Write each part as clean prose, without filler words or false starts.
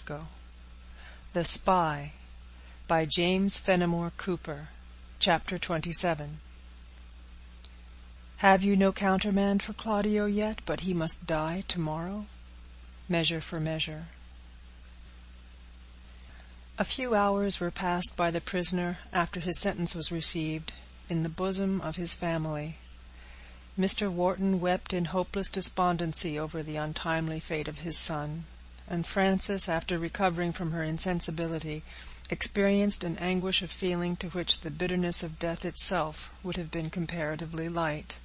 Francisco. The Spy, by James Fenimore Cooper. Chapter 27. Have you no countermand for Claudio yet, but he must die tomorrow? Measure for Measure. A few hours were passed by the prisoner after his sentence was received, in the bosom of his family. Mr. Wharton wept in hopeless despondency over the untimely fate of his son, and Frances, after recovering from her insensibility, experienced an anguish of feeling to which the bitterness of death itself would have been comparatively light.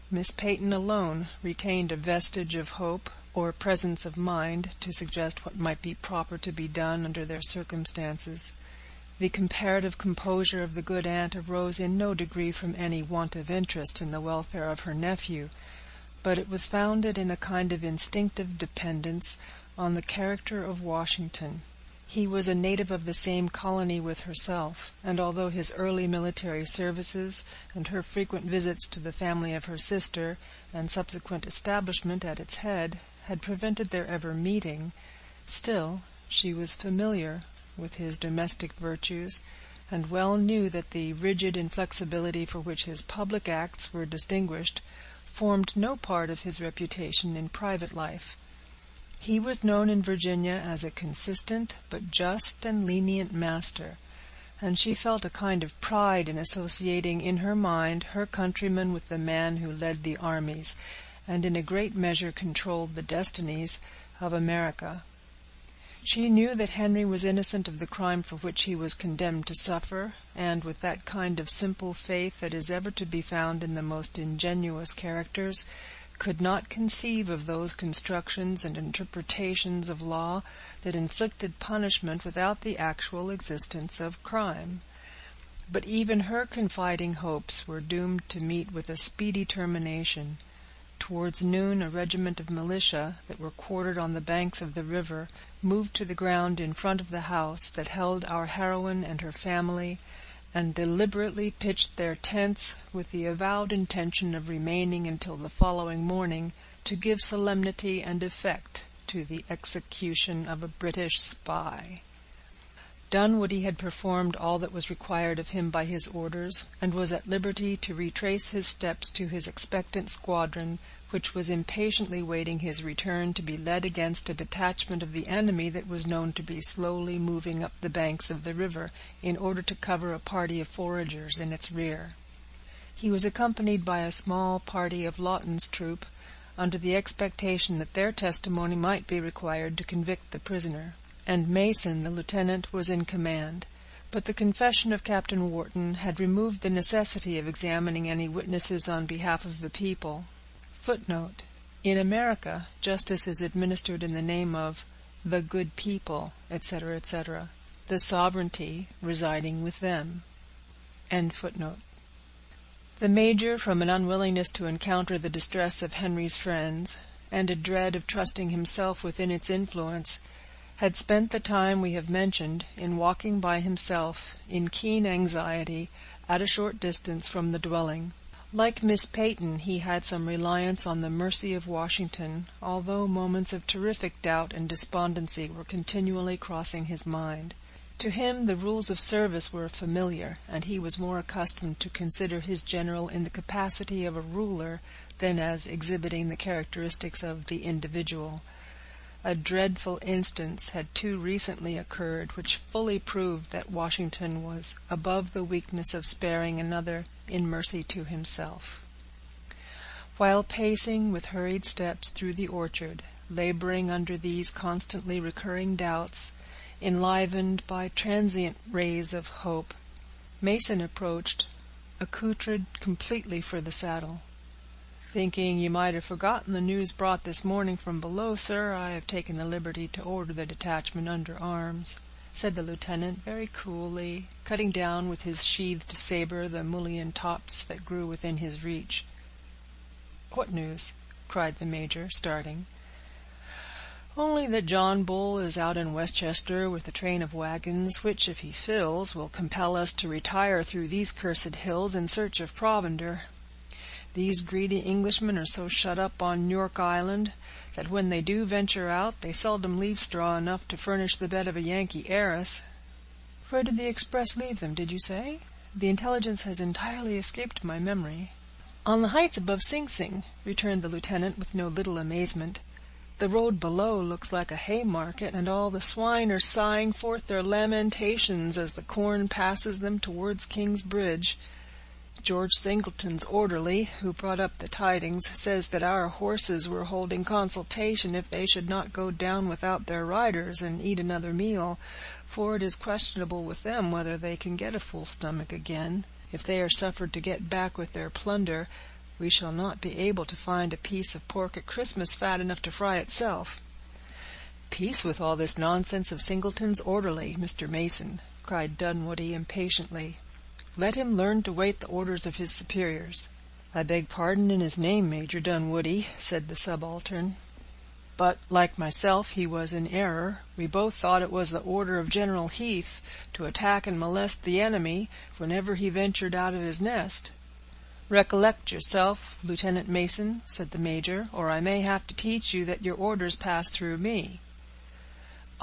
Miss Peyton alone retained a vestige of hope or presence of mind to suggest what might be proper to be done under their circumstances. The comparative composure of the good aunt arose in no degree from any want of interest in the welfare of her nephew, but it was founded in a kind of instinctive dependence on the character of Washington. He was a native of the same colony with herself, and although his early military services and her frequent visits to the family of her sister, and subsequent establishment at its head, had prevented their ever meeting, still she was familiar with his domestic virtues, and well knew that the rigid inflexibility for which his public acts were distinguished formed no part of his reputation in private life. He was known in Virginia as a consistent but just and lenient master, and she felt a kind of pride in associating in her mind her countryman with the man who led the armies, and in a great measure controlled the destinies of America. She knew that Henry was innocent of the crime for which he was condemned to suffer, and with that kind of simple faith that is ever to be found in the most ingenuous characters, could not conceive of those constructions and interpretations of law that inflicted punishment without the actual existence of crime. But even her confiding hopes were doomed to meet with a speedy termination. Towards noon, a regiment of militia that were quartered on the banks of the river moved to the ground in front of the house that held our heroine and her family, and deliberately pitched their tents with the avowed intention of remaining until the following morning to give solemnity and effect to the execution of a British spy. Dunwoodie had performed all that was required of him by his orders, and was at liberty to retrace his steps to his expectant squadron, which was impatiently waiting his return to be led against a detachment of the enemy that was known to be slowly moving up the banks of the river in order to cover a party of foragers in its rear. He was accompanied by a small party of Lawton's troop, under the expectation that their testimony might be required to convict the prisoner, and Mason, the lieutenant, was in command. But the confession of Captain Wharton had removed the necessity of examining any witnesses on behalf of the people. Footnote: in America, justice is administered in the name of the good people, etc., etc., the sovereignty residing with them. End footnote. The major, from an unwillingness to encounter the distress of Henry's friends, and a dread of trusting himself within its influence, had spent the time we have mentioned in walking by himself, in keen anxiety, at a short distance from the dwelling. Like Miss Peyton, he had some reliance on the mercy of Washington, although moments of terrific doubt and despondency were continually crossing his mind. To him the rules of service were familiar, and he was more accustomed to consider his general in the capacity of a ruler than as exhibiting the characteristics of the individual. A dreadful instance had too recently occurred, which fully proved that Washington was above the weakness of sparing another in mercy to himself. While pacing with hurried steps through the orchard, laboring under these constantly recurring doubts, enlivened by transient rays of hope, Mason approached, accoutred completely for the saddle. "Thinking you might have forgotten the news brought this morning from below, sir, I have taken the liberty to order the detachment under arms," said the lieutenant, very coolly, cutting down with his sheathed saber the mullein tops that grew within his reach. "What news?" cried the major, starting. "Only that John Bull is out in Westchester with a train of wagons, which, if he fills, will compel us to retire through these cursed hills in search of provender. These greedy Englishmen are so shut up on York Island that when they do venture out, they seldom leave straw enough to furnish the bed of a Yankee heiress." "Where did the express leave them, did you say? The intelligence has entirely escaped my memory." "On the heights above Sing Sing," returned the lieutenant with no little amazement. "The road below looks like a Haymarket, and all the swine are sighing forth their lamentations as the corn passes them towards King's Bridge. George Singleton's orderly, who brought up the tidings, says that our horses were holding consultation if they should not go down without their riders and eat another meal, for it is questionable with them whether they can get a full stomach again. If they are suffered to get back with their plunder, we shall not be able to find a piece of pork at Christmas fat enough to fry itself." "Peace with all this nonsense of Singleton's orderly, Mr. Mason," cried Dunwoodie impatiently. "Let him learn to wait the orders of his superiors." "I beg pardon in his name, Major Dunwoodie," said the subaltern. "But, like myself, he was in error. We both thought it was the order of General Heath to attack and molest the enemy whenever he ventured out of his nest." "Recollect yourself, Lieutenant Mason," said the major, "or I may have to teach you that your orders pass through me."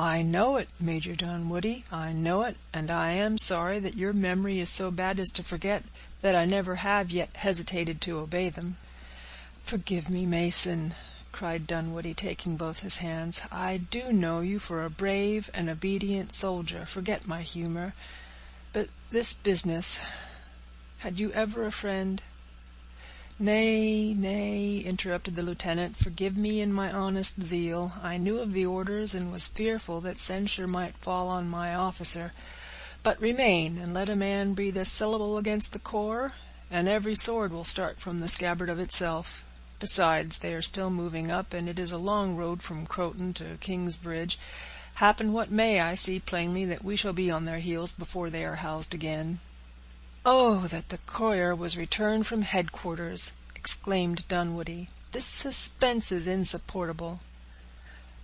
"I know it, Major Dunwoodie, I know it, and I am sorry that your memory is so bad as to forget that I never have yet hesitated to obey them." "Forgive me, Mason," cried Dunwoodie, taking both his hands. "I do know you for a brave and obedient soldier. Forget my humor. But this business, had you ever a friend—" "Nay, nay," interrupted the lieutenant, "forgive me in my honest zeal. I knew of the orders, and was fearful that censure might fall on my officer. But remain, and let a man breathe a syllable against the corps, and every sword will start from the scabbard of itself. Besides, they are still moving up, and it is a long road from Croton to King's Bridge. Happen what may, I see plainly that we shall be on their heels before they are housed again." "Oh, that the courier was returned from headquarters!" exclaimed Dunwoodie. "This suspense is insupportable."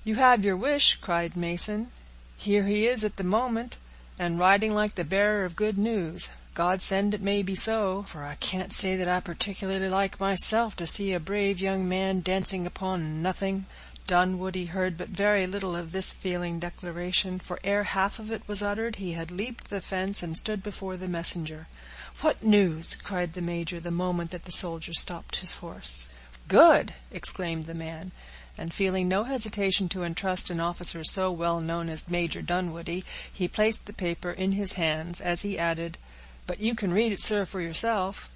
"You have your wish," cried Mason. "Here he is at the moment, and riding like the bearer of good news. God send it may be so, for I can't say that I particularly like myself to see a brave young man dancing upon nothing." Dunwoodie heard but very little of this feeling declaration, for ere half of it was uttered, he had leaped the fence and stood before the messenger. "What news?" cried the major, the moment that the soldier stopped his horse. "Good!" exclaimed the man, and feeling no hesitation to entrust an officer so well known as Major Dunwoodie, he placed the paper in his hands, as he added, "But you can read it, sir, for yourself."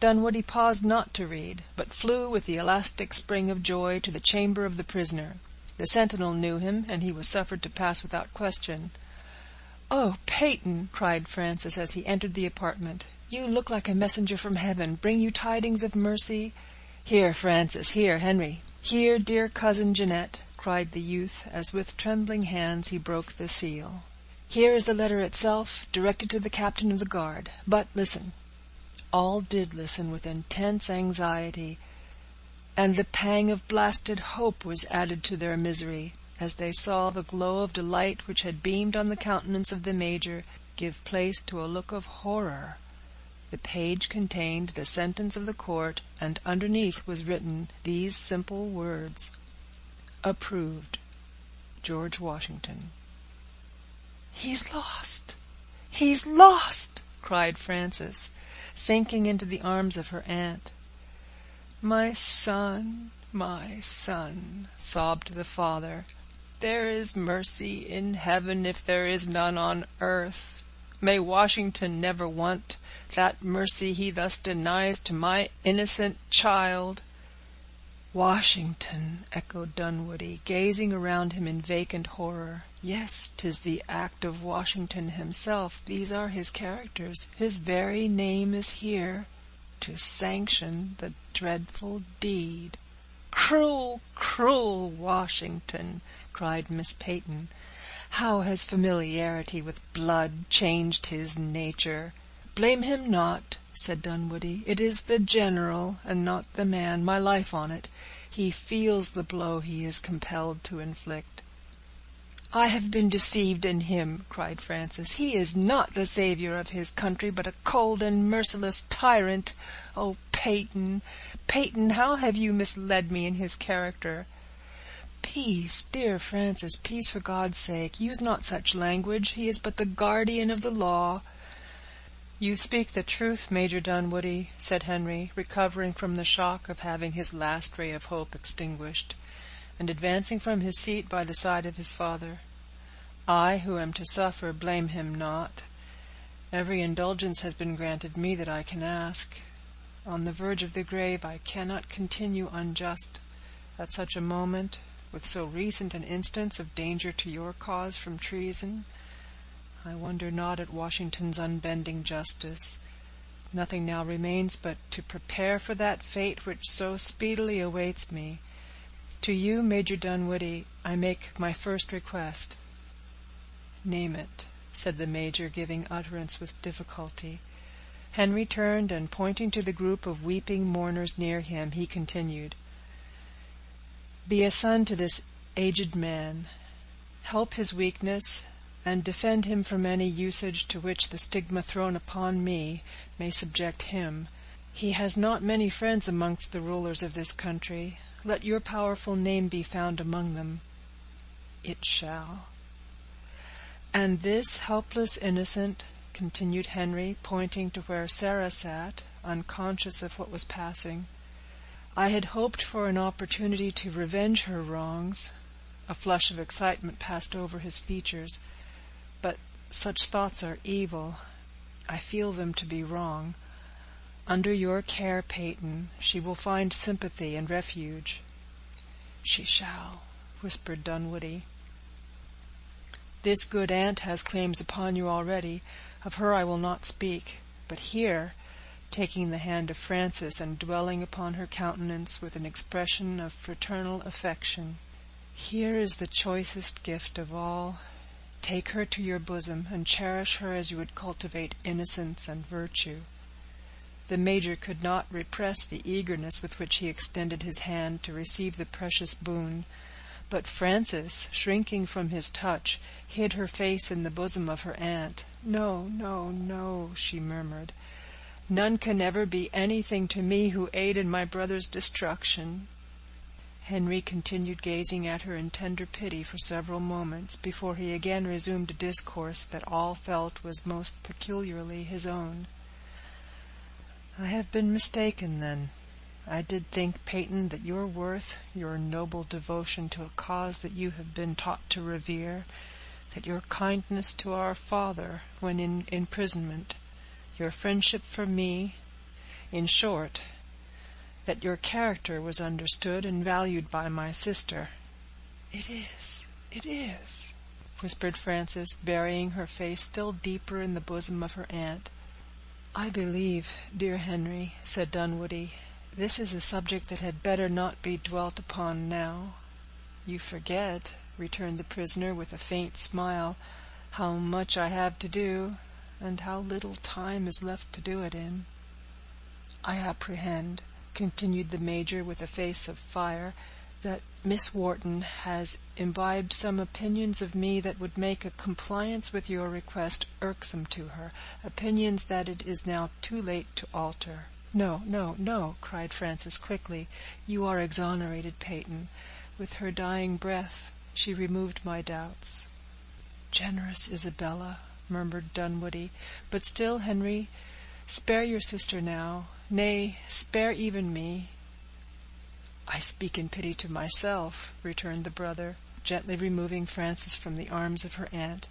Dunwoodie paused not to read, but flew with the elastic spring of joy to the chamber of the prisoner. The sentinel knew him, and he was suffered to pass without question. "Oh, Peyton!" cried Frances, as he entered the apartment, "you look like a messenger from heaven. Bring you tidings of mercy?" "Here, Frances, here, Henry, here, dear cousin Jeanette," cried the youth, as with trembling hands he broke the seal. "Here is the letter itself, directed to the captain of the guard. But listen." All did listen with intense anxiety, and the pang of blasted hope was added to their misery, as they saw the glow of delight which had beamed on the countenance of the major give place to a look of horror. The page contained the sentence of the court, and underneath was written these simple words: "Approved, George Washington." "He's lost! He's lost!" cried Frances, sinking into the arms of her aunt. My son," sobbed the father. "There is mercy in heaven if there is none on earth. May Washington never want that mercy he thus denies to my innocent child." "Washington!" echoed Dunwoodie, gazing around him in vacant horror. "Yes, 'tis the act of Washington himself. These are his characters. His very name is here, to sanction the dreadful deed." "Cruel, cruel Washington!" cried Miss Peyton. "How has familiarity with blood changed his nature?" "Blame him not," said Dunwoodie. "It is the general, and not the man. My life on it. He feels the blow he is compelled to inflict." "I have been deceived in him," cried Frances. "He is not the savior of his country, but a cold and merciless tyrant. Oh, Peyton, Peyton, how have you misled me in his character?" "Peace, dear Frances, peace, for God's sake. Use not such language. He is but the guardian of the law." "You speak the truth, Major Dunwoodie," said Henry, recovering from the shock of having his last ray of hope extinguished, and advancing from his seat by the side of his father. "I, who am to suffer, blame him not. Every indulgence has been granted me that I can ask. On the verge of the grave, I cannot continue unjust at such a moment, with so recent an instance of danger to your cause from treason. I wonder not at Washington's unbending justice. Nothing now remains but to prepare for that fate which so speedily awaits me. To you, Major Dunwoodie, I make my first request." "Name it," said the Major, giving utterance with difficulty. Henry turned, and pointing to the group of weeping mourners near him, he continued, "Be a son to this aged man. Help his weakness, and defend him from any usage to which the stigma thrown upon me may subject him. He has not many friends amongst the rulers of this country. Let your powerful name be found among them." "It shall." "And this helpless innocent," continued Henry, pointing to where Sarah sat, unconscious of what was passing, "I had hoped for an opportunity to revenge her wrongs." A flush of excitement passed over his features. "But such thoughts are evil. I feel them to be wrong. Under your care, Peyton, she will find sympathy and refuge." "She shall," whispered Dunwoodie. "This good aunt has claims upon you already. Of her I will not speak. But here," taking the hand of Frances, and dwelling upon her countenance with an expression of fraternal affection, "here is the choicest gift of all. Take her to your bosom, and cherish her as you would cultivate innocence and virtue." The Major could not repress the eagerness with which he extended his hand to receive the precious boon; but Frances, shrinking from his touch, hid her face in the bosom of her aunt. "No, no, no," she murmured. "None can ever be anything to me who aid in my brother's destruction." Henry continued gazing at her in tender pity for several moments, before he again resumed a discourse that all felt was most peculiarly his own. "I have been mistaken, then. I did think, Peyton, that your worth, your noble devotion to a cause that you have been taught to revere, that your kindness to our father when in imprisonment, your friendship for me, in short, that your character was understood and valued by my sister." "It is," whispered Frances, burying her face still deeper in the bosom of her aunt. "I believe, dear Henry," said Dunwoodie, "this is a subject that had better not be dwelt upon now." "You forget," returned the prisoner, with a faint smile, "how much I have to do, and how little time is left to do it in." "I apprehend," continued the Major, with a face of fire, "that Miss Wharton has imbibed some opinions of me that would make a compliance with your request irksome to her, opinions that it is now too late to alter." "No, no, no," cried Frances quickly. "You are exonerated, Peyton. With her dying breath she removed my doubts." "Generous Isabella," murmured Dunwoodie. "But still, Henry, spare your sister now. Nay, spare even me." "I speak in pity to myself," returned the brother, gently removing Frances from the arms of her aunt.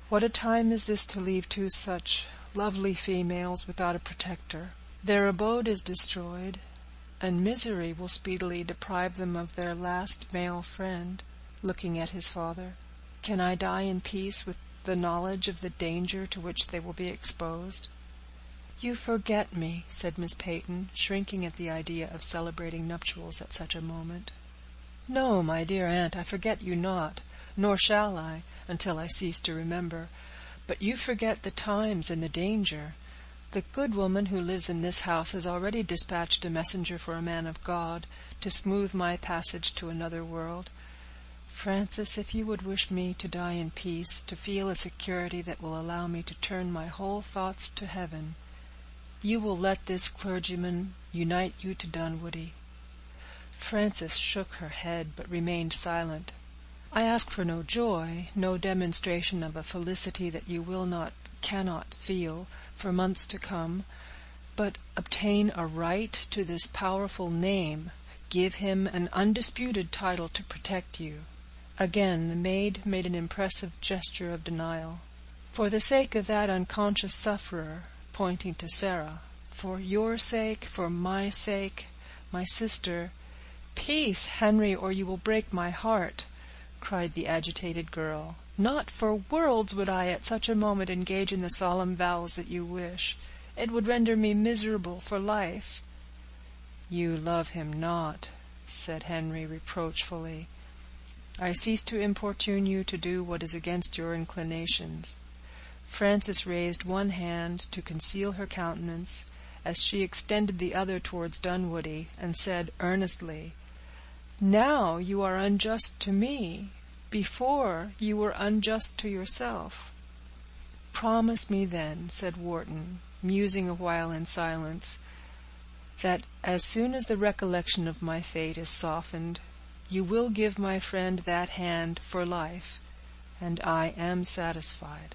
"What a time is this to leave two such lovely females without a protector! Their abode is destroyed, and misery will speedily deprive them of their last male friend," looking at his father. "Can I die in peace with the knowledge of the danger to which they will be exposed?" "You forget me," said Miss Peyton, shrinking at the idea of celebrating nuptials at such a moment. "No, my dear aunt, I forget you not, nor shall I, until I cease to remember. But you forget the times and the danger. The good woman who lives in this house has already dispatched a messenger for a man of God, to smooth my passage to another world. Frances, if you would wish me to die in peace, to feel a security that will allow me to turn my whole thoughts to heaven, You will let this clergyman unite you to Dunwoodie." Frances shook her head, but remained silent. "I ask for no joy, no demonstration of a felicity that you will not, cannot feel, for months to come, but obtain a right to this powerful name, give him an undisputed title to protect you." Again the maid made an impressive gesture of denial. "For the sake of that unconscious sufferer," pointing to Sarah, "for your sake, for my sake, my sister—" "Peace, Henry, or you will break my heart," cried the agitated girl. "Not for worlds would I at such a moment engage in the solemn vows that you wish. It would render me miserable for life." "You love him not," said Henry reproachfully. "I cease to importune you to do what is against your inclinations." Frances raised one hand to conceal her countenance, as she extended the other towards Dunwoodie, and said earnestly, "Now you are unjust to me. Before, you were unjust to yourself." "Promise me, then," said Wharton, musing a while in silence, "that as soon as the recollection of my fate is softened, you will give my friend that hand for life, and I am satisfied."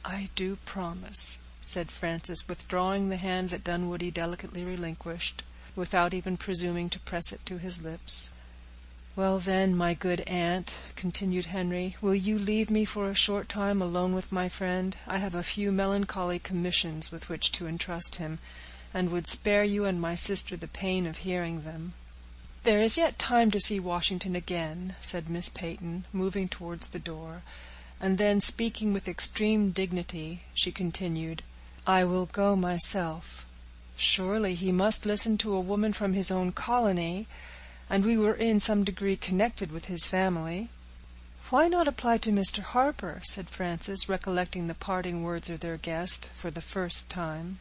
"I do promise," said Frances, withdrawing the hand that Dunwoodie delicately relinquished, without even presuming to press it to his lips. "Well, then, my good aunt," continued Henry, "will you leave me for a short time alone with my friend? I have a few melancholy commissions with which to entrust him, and would spare you and my sister the pain of hearing them." "There is yet time to see Washington again," said Miss Peyton, moving towards the door; and then, speaking with extreme dignity, she continued, "I will go myself. Surely he must listen to a woman from his own colony, and we were in some degree connected with his family." "Why not apply to Mr. Harper?" said Frances, recollecting the parting words of their guest for the first time.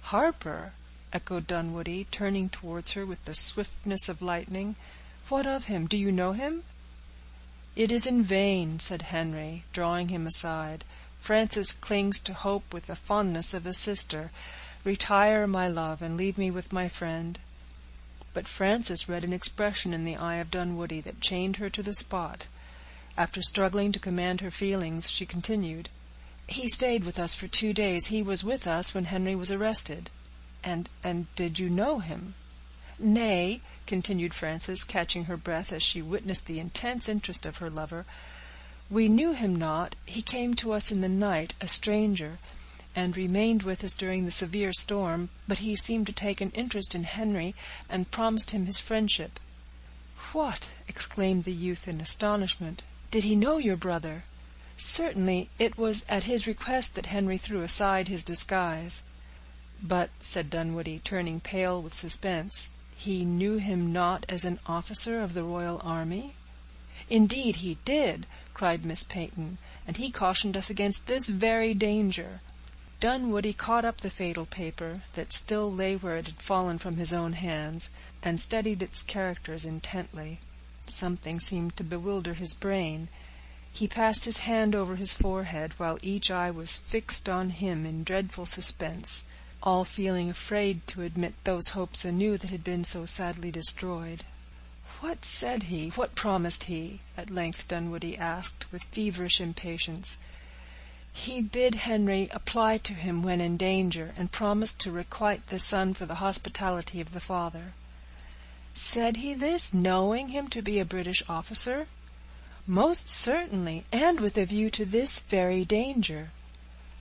"Harper?" echoed Dunwoodie, turning towards her with the swiftness of lightning. "What of him? Do you know him?" "It is in vain," said Henry, drawing him aside. "Frances clings to hope with the fondness of a sister. Retire, my love, and leave me with my friend." But Frances read an expression in the eye of Dunwoodie that chained her to the spot. After struggling to command her feelings, she continued, "He stayed with us for 2 days. He was with us when Henry was arrested." And did you know him?" "Nay," continued Frances, catching her breath as she witnessed the intense interest of her lover, "we knew him not. He came to us in the night, a stranger, and remained with us during the severe storm, but he seemed to take an interest in Henry, and promised him his friendship." "What!" exclaimed the youth in astonishment. "Did he know your brother?" "Certainly. It was at his request that Henry threw aside his disguise." "But," said Dunwoodie, turning pale with suspense, "he knew him not as an officer of the royal army?" "Indeed he did," cried Miss Peyton, "and he cautioned us against this very danger." Dunwoodie caught up the fatal paper, that still lay where it had fallen from his own hands, and studied its characters intently. Something seemed to bewilder his brain. He passed his hand over his forehead, while each eye was fixed on him in dreadful suspense, all feeling afraid to admit those hopes anew that had been so sadly destroyed. "What said he? What promised he?" at length Dunwoodie asked, with feverish impatience. "He bid Henry apply to him when in danger, and promised to requite the son for the hospitality of the father." "Said he this, knowing him to be a British officer?" "Most certainly, and with a view to this very danger."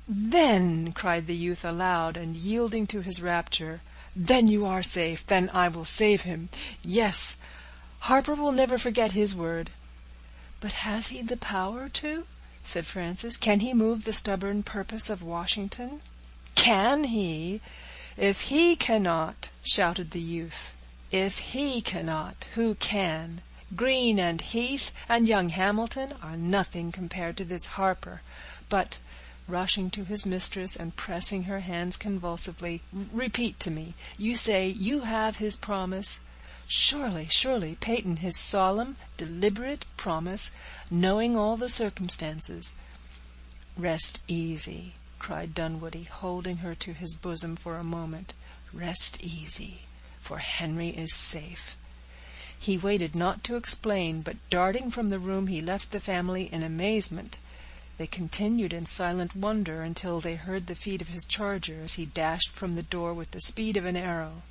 "Then," cried the youth aloud, and yielding to his rapture, "then you are safe. Then I will save him. Yes, Harper will never forget his word." "But has he the power to?" said Frances. "Can he move the stubborn purpose of Washington?" "Can he? If he cannot," shouted the youth, "if he cannot, who can? Green and Heath and young Hamilton are nothing compared to this Harper. But," rushing to his mistress and pressing her hands convulsively, "repeat to me, you say you have his promise?" "Surely, surely, Peyton, his solemn, deliberate promise, knowing all the circumstances." "Rest easy. cried Dunwoodie, holding her to his bosom for a moment. "Rest easy, for Henry is safe." He waited not to explain, but darting from the room, he left the family in amazement. They continued in silent wonder until they heard the feet of his charger as he dashed from the door with the speed of an arrow.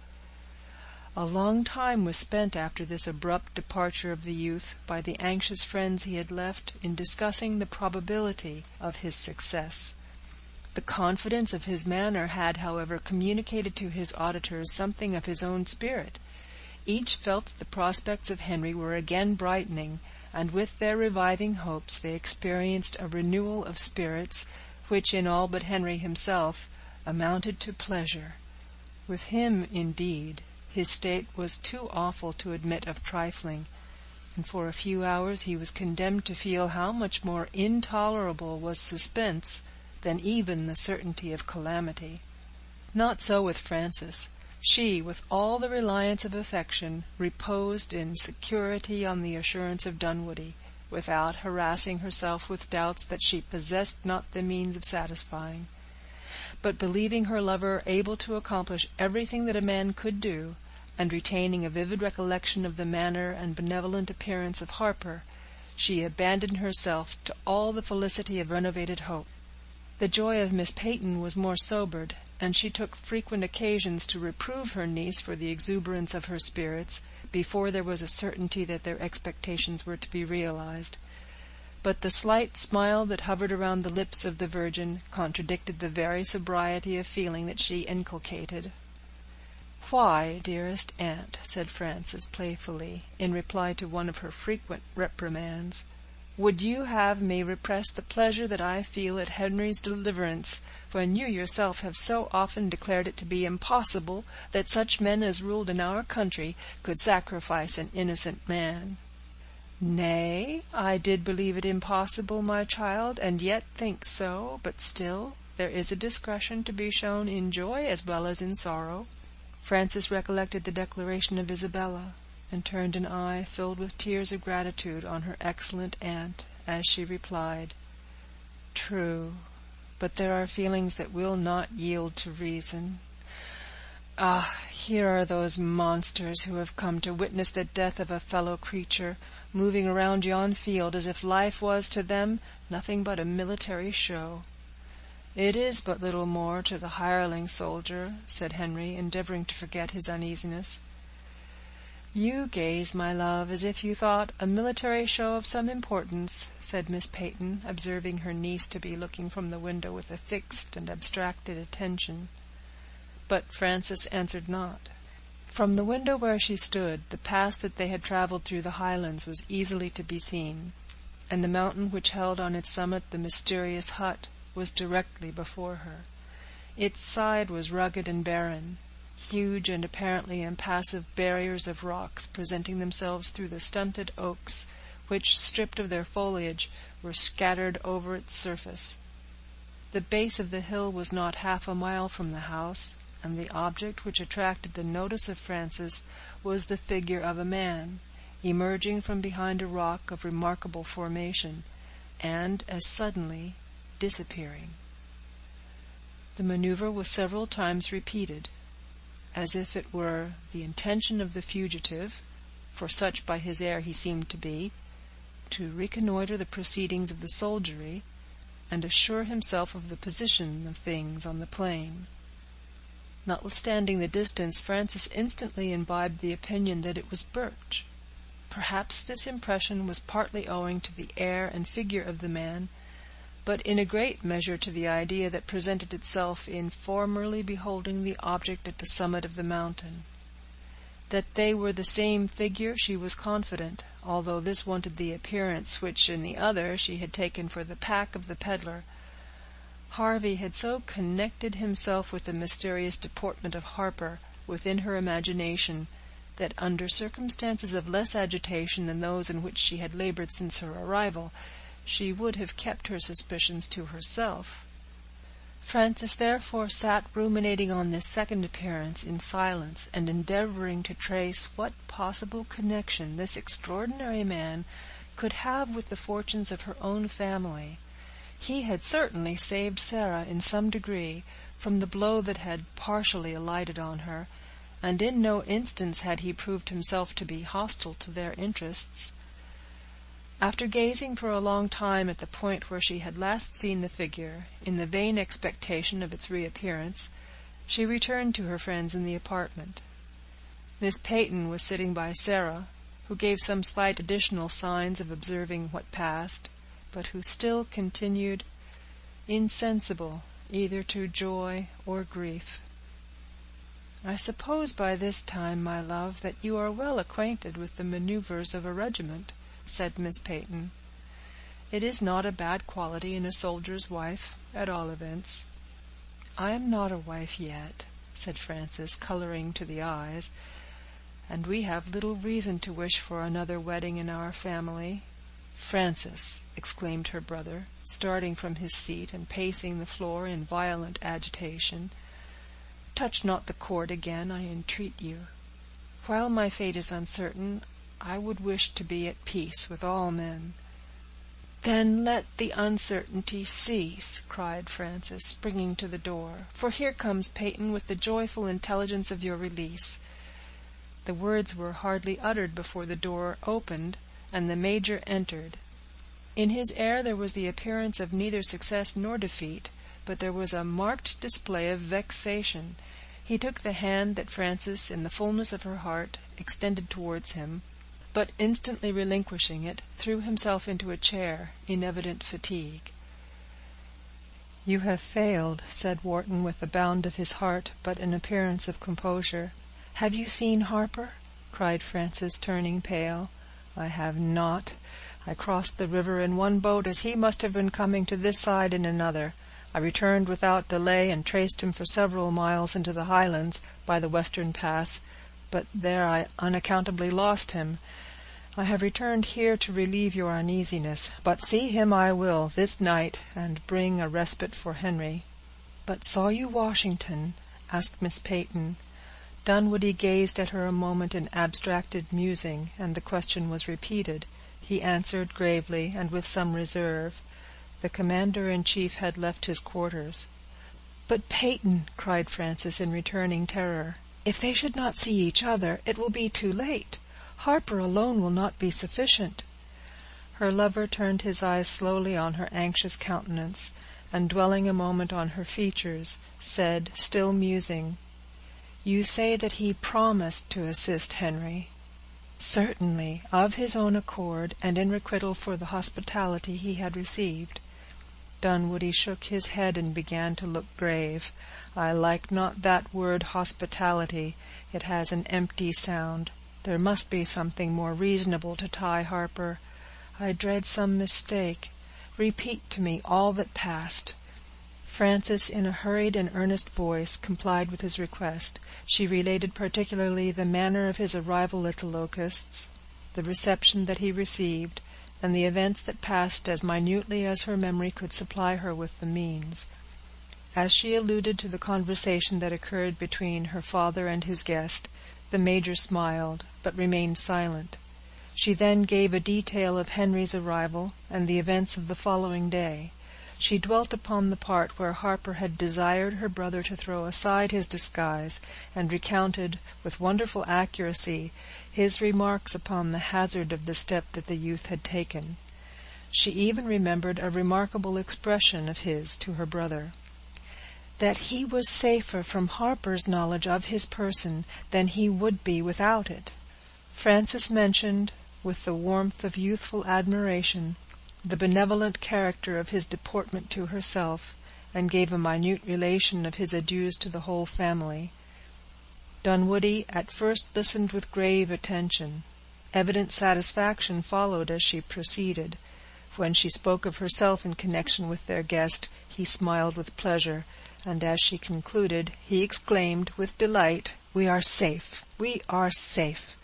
A long time was spent after this abrupt departure of the youth by the anxious friends he had left in discussing the probability of his success. The confidence of his manner had, however, communicated to his auditors something of his own spirit. Each felt that the prospects of Henry were again brightening, and with their reviving hopes they experienced a renewal of spirits, which, in all but Henry himself, amounted to pleasure. With him, indeed, his state was too awful to admit of trifling, and for a few hours he was condemned to feel how much more intolerable was suspense than even the certainty of calamity. Not so with Frances. She, with all the reliance of affection, reposed in security on the assurance of Dunwoodie, without harassing herself with doubts that she possessed not the means of satisfying. But believing her lover able to accomplish everything that a man could do, and retaining a vivid recollection of the manner and benevolent appearance of Harper, she abandoned herself to all the felicity of renovated hope. The joy of Miss Peyton was more sobered, and she took frequent occasions to reprove her niece for the exuberance of her spirits, before there was a certainty that their expectations were to be realized. But the slight smile that hovered around the lips of the virgin contradicted the very sobriety of feeling that she inculcated. "Why, dearest aunt," said Frances playfully, in reply to one of her frequent reprimands, "would you have me repress the pleasure that I feel at Henry's deliverance, when you yourself have so often declared it to be impossible that such men as ruled in our country could sacrifice an innocent man?" "Nay, I did believe it impossible, my child, and yet think so, but still there is a discretion to be shown in joy as well as in sorrow." Frances recollected the declaration of Isabella, and turned an eye filled with tears of gratitude on her excellent aunt, as she replied, "True, but there are feelings that will not yield to reason. Ah, here are those monsters who have come to witness the death of a fellow creature, moving around yon field as if life was to them nothing but a military show." "It is but little more to the hireling soldier," said Henry, endeavoring to forget his uneasiness. "You gaze, my love, as if you thought a military show of some importance," said Miss Peyton, observing her niece to be looking from the window with a fixed and abstracted attention. But Frances answered not. From the window where she stood, the path that they had traveled through the highlands was easily to be seen, and the mountain which held on its summit the mysterious hut was directly before her. Its side was rugged and barren, huge and apparently impassive barriers of rocks presenting themselves through the stunted oaks, which, stripped of their foliage, were scattered over its surface. The base of the hill was not half a mile from the house, and the object which attracted the notice of Frances was the figure of a man, emerging from behind a rock of remarkable formation, and as suddenly disappearing. The maneuver was several times repeated, as if it were the intention of the fugitive, for such by his air he seemed to be, to reconnoiter the proceedings of the soldiery, and assure himself of the position of things on the plain. Notwithstanding the distance, Frances instantly imbibed the opinion that it was Birch. Perhaps this impression was partly owing to the air and figure of the man, but in a great measure to the idea that presented itself in formerly beholding the object at the summit of the mountain. That they were the same figure she was confident, although this wanted the appearance which in the other she had taken for the pack of the peddler. Harvey had so connected himself with the mysterious deportment of Harper within her imagination, that under circumstances of less agitation than those in which she had labored since her arrival, she would have kept her suspicions to herself. Frances therefore sat ruminating on this second appearance in silence, and endeavoring to trace what possible connection this extraordinary man could have with the fortunes of her own family. He had certainly saved Sarah in some degree from the blow that had partially alighted on her, and in no instance had he proved himself to be hostile to their interests. After gazing for a long time at the point where she had last seen the figure, in the vain expectation of its reappearance, she returned to her friends in the apartment. Miss Peyton was sitting by Sarah, who gave some slight additional signs of observing what passed, but who still continued insensible either to joy or grief. "I suppose by this time, my love, that you are well acquainted with the maneuvers of a regiment," said Miss Peyton. "It is not a bad quality in a soldier's wife, at all events." "I am not a wife yet," said Frances, coloring to the eyes, "and we have little reason to wish for another wedding in our family." "Frances!" exclaimed her brother, starting from his seat and pacing the floor in violent agitation, "touch not the cord again, I entreat you. While my fate is uncertain, I would wish to be at peace with all men." "Then let the uncertainty cease," cried Frances, springing to the door, "for here comes Peyton with the joyful intelligence of your release." The words were hardly uttered before the door opened, and the Major entered. In his air there was the appearance of neither success nor defeat, but there was a marked display of vexation. He took the hand that Frances, in the fullness of her heart, extended towards him, but instantly relinquishing it, threw himself into a chair, in evident fatigue. "You have failed," said Wharton, with a bound of his heart, but an appearance of composure. "Have you seen Harper?" cried Frances, turning pale. "I have not. I crossed the river in one boat, as he must have been coming to this side in another. I returned without delay, and traced him for several miles into the Highlands, by the western pass, but there I unaccountably lost him. I have returned here to relieve your uneasiness, but see him I will this night, and bring a respite for Henry." "But saw you Washington?" asked Miss Peyton. Dunwoodie gazed at her a moment in abstracted musing, and the question was repeated. He answered gravely, and with some reserve. The commander-in-chief had left his quarters. "But Peyton," cried Frances, in returning terror, "if they should not see each other, it will be too late. Harper alone will not be sufficient." Her lover turned his eyes slowly on her anxious countenance, and dwelling a moment on her features, said, still musing, "You say that he promised to assist Henry?" "Certainly, of his own accord, and in requital for the hospitality he had received." Dunwoodie shook his head and began to look grave. "I like not that word hospitality. It has an empty sound. There must be something more reasonable to tie Harper. I dread some mistake. Repeat to me all that passed." Frances, in a hurried and earnest voice, complied with his request. She related particularly the manner of his arrival at the Locusts, the reception that he received, and the events that passed as minutely as her memory could supply her with the means. As she alluded to the conversation that occurred between her father and his guest, the Major smiled, but remained silent. She then gave a detail of Henry's arrival, and the events of the following day. She dwelt upon the part where Harper had desired her brother to throw aside his disguise, and recounted, with wonderful accuracy, his remarks upon the hazard of the step that the youth had taken. She even remembered a remarkable expression of his to her brother, that he was safer from Harper's knowledge of his person than he would be without it. Frances mentioned, with the warmth of youthful admiration, the benevolent character of his deportment to herself, and gave a minute relation of his adieus to the whole family. Dunwoodie at first listened with grave attention. Evident satisfaction followed as she proceeded. When she spoke of herself in connection with their guest, he smiled with pleasure, and as she concluded, he exclaimed with delight, "We are safe! We are safe!"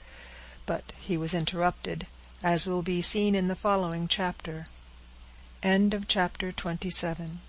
But he was interrupted, as will be seen in the following chapter. End of chapter 27.